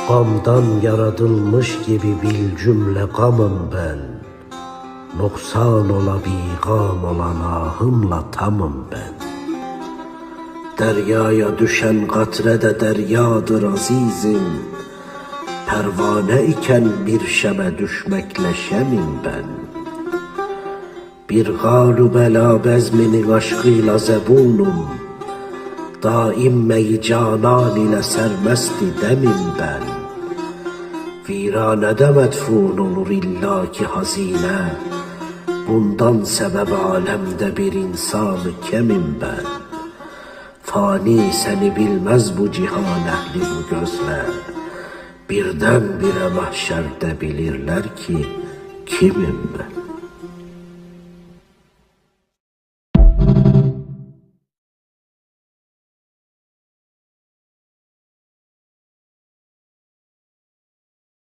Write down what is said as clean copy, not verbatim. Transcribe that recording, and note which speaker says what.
Speaker 1: Gamdan yaratılmış gibi bil cümle gamım ben. Noksan ola bigam olan ahımla tamım ben. Deryaya düşen katre de deryadır azizim. Pervane iken bir şeme düşmekle şemim ben. Bir galu bela bezminin aşkıyla zebunum. Daim mey canan ile sermesti demim ben. Viranede medfun olur illaki hazine. Bundan sebep alemde bir insanı kemim ben. Fani seni bilmez bu cihan ehli bu gözler. Birdenbire mahşerde bilirler ki kimim ben.